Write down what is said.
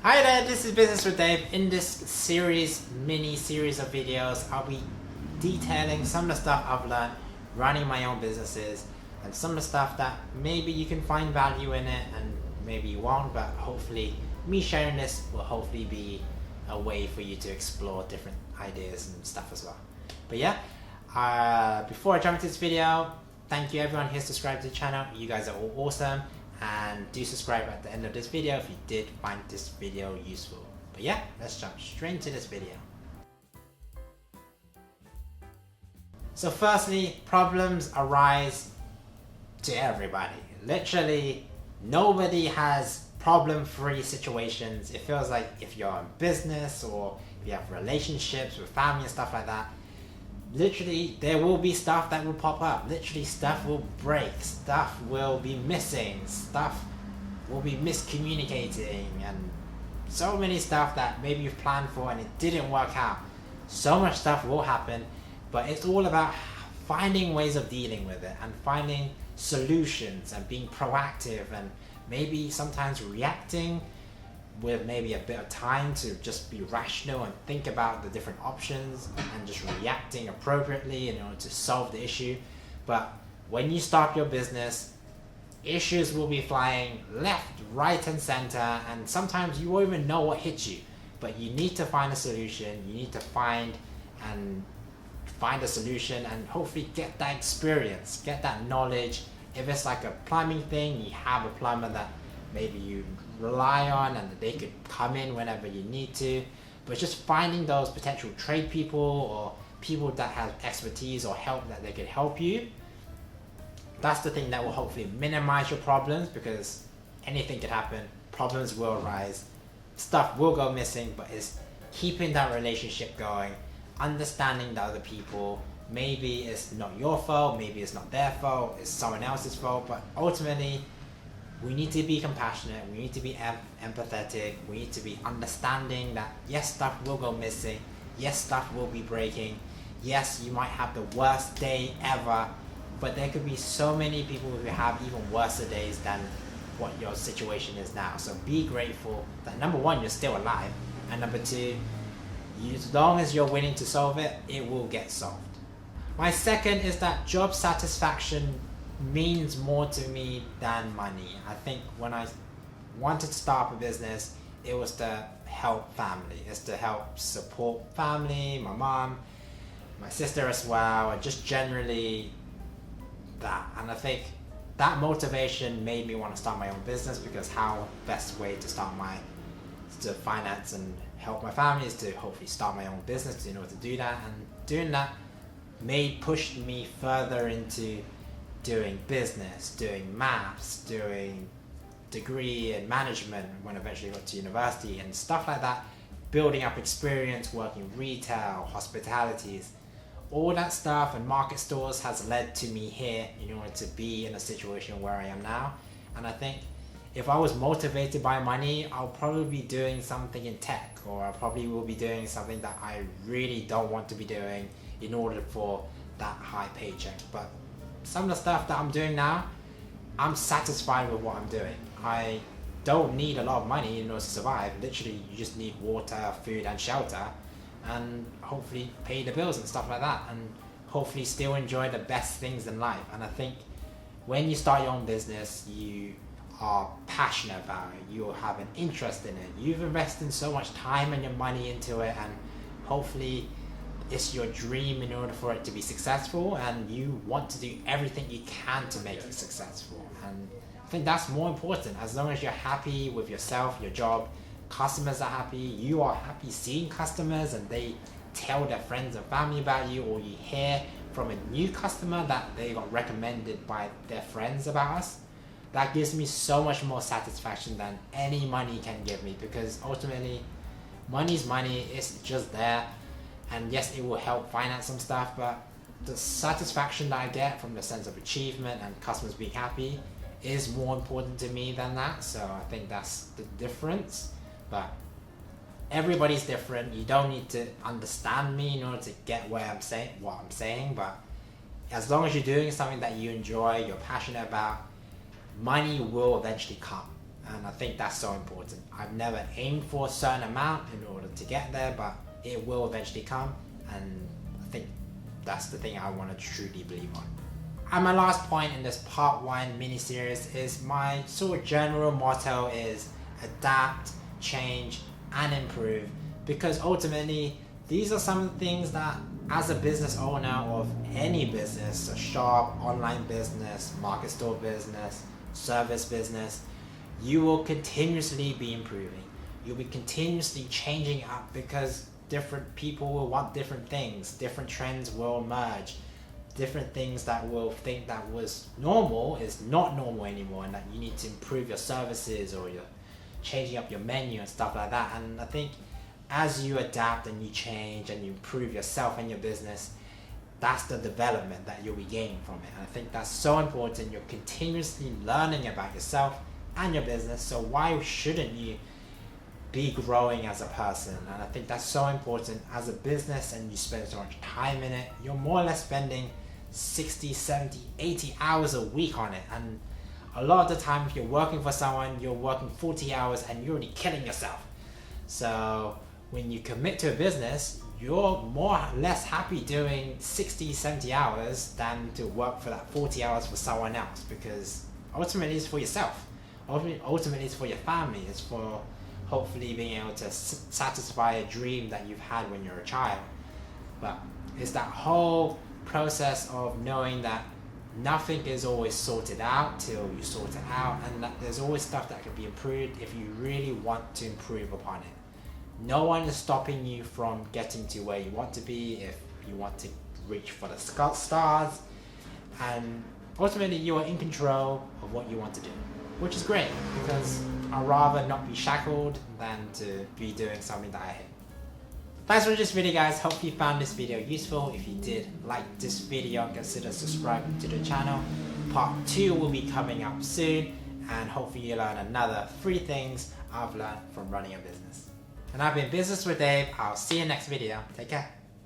Hi there, this is Business with Dave. In this mini series of videos, I'll be detailing some of the stuff I've learned running my own businesses and some of the stuff that maybe you can find value in it and maybe you won't, but hopefully me sharing this will hopefully be a way for you to explore different ideas and stuff as well. But yeah, before I jump into this video, thank you everyone who's subscribed to the channel. You guys are all awesome. And do subscribe at the end of this video if you did find this video useful. But yeah, let's jump straight into this video. So firstly, problems arise to everybody. Literally, nobody has problem-free situations. It feels like if you're in business or if you have relationships with family and stuff like that, literally there will be stuff that will pop up. Literally stuff will break, stuff will be missing, stuff will be miscommunicating, and so many stuff that maybe you've planned for and it didn't work out. So much stuff will happen, but it's all about finding ways of dealing with it and finding solutions and being proactive and maybe sometimes reacting with maybe a bit of time to just be rational and think about the different options and just reacting appropriately in order to solve the issue. But when you start your business, issues will be flying left, right and center, and sometimes you won't even know what hit you. But you need to find a solution, you need to find a solution and hopefully get that experience, get that knowledge. If it's like a plumbing thing, you have a plumber that maybe you rely on and they could come in whenever you need to. But just finding those potential trade people or people that have expertise or help that they could help you, that's the thing that will hopefully minimize your problems, because anything could happen, problems will arise, stuff will go missing, but it's keeping that relationship going, understanding the other people. Maybe it's not your fault, maybe it's not their fault, it's someone else's fault, but ultimately we need to be compassionate, we need to be empathetic, we need to be understanding that yes, stuff will go missing, yes, stuff will be breaking, yes, you might have the worst day ever, but there could be so many people who have even worse days than what your situation is now. So be grateful that number one, you're still alive, and number two, as long as you're willing to solve it, it will get solved. My second is that job satisfaction means more to me than money. I think when I wanted to start up a business, it was to help family. It's to help support family, my mom, my sister as well, and just generally that. And I think that motivation made me want to start my own business, because how best way to finance and help my family is to hopefully start my own business in order to do that. And doing that pushed me further into doing business, doing maths, doing degree in management when I eventually got to university and stuff like that, building up experience working retail, hospitalities, all that stuff, and market stores has led to me here in order to be in a situation where I am now. And I think if I was motivated by money, I'll probably be doing something in tech, or I probably will be doing something that I really don't want to be doing in order for that high paycheck. But some of the stuff that I'm doing now, I'm satisfied with what I'm doing. I don't need a lot of money in order to survive. Literally, you just need water, food and shelter, and hopefully pay the bills and stuff like that, and hopefully still enjoy the best things in life. And I think when you start your own business, you are passionate about it, you have an interest in it, you've invested so much time and your money into it, and hopefully it's your dream in order for it to be successful, and you want to do everything you can to make it successful. And I think that's more important. As long as you're happy with yourself, your job, customers are happy, you are happy seeing customers and they tell their friends and family about you, or you hear from a new customer that they got recommended by their friends about us, that gives me so much more satisfaction than any money can give me, because ultimately money's money, it's just there. And yes, it will help finance some stuff, but the satisfaction that I get from the sense of achievement and customers being happy is more important to me than that. So I think that's the difference. But everybody's different. You don't need to understand me in order to get what I'm saying. But as long as you're doing something that you enjoy, you're passionate about, money will eventually come. And I think that's so important. I've never aimed for a certain amount in order to get there, but it will eventually come, and I think that's the thing I want to truly believe on. And my last point in this part 1 mini-series is my sort of general motto is adapt, change, and improve, because ultimately these are some of the things that as a business owner of any business, a shop, online business, market store business, service business, you will continuously be improving. You'll be continuously changing up, because different people will want different things, different trends will emerge, different things that will think that was normal is not normal anymore, and that you need to improve your services or you're changing up your menu and stuff like that. And I think as you adapt and you change and you improve yourself and your business, that's the development that you'll be gaining from it. And I think that's so important. You're continuously learning about yourself and your business, so why shouldn't you be growing as a person? And I think that's so important as a business, and you spend so much time in it. You're more or less spending 60, 70, 80 hours a week on it, and a lot of the time if you're working for someone, you're working 40 hours and you're already killing yourself. So when you commit to a business, you're more or less happy doing 60, 70 hours than to work for that 40 hours for someone else, because ultimately it's for yourself. Ultimately it's for your family. It's for hopefully being able to satisfy a dream that you've had when you're a child. But it's that whole process of knowing that nothing is always sorted out till you sort it out, and that there's always stuff that can be improved if you really want to improve upon it. No one is stopping you from getting to where you want to be if you want to reach for the stars, and ultimately you are in control of what you want to do, which is great, because I'd rather not be shackled than to be doing something that I hate. Thanks for this video, guys. Hope you found this video useful. If you did like this video, consider subscribing to the channel. Part 2 will be coming up soon, and hopefully you learn another 3 things I've learned from running a business. And I've been Business with Dave. I'll see you next video. Take care.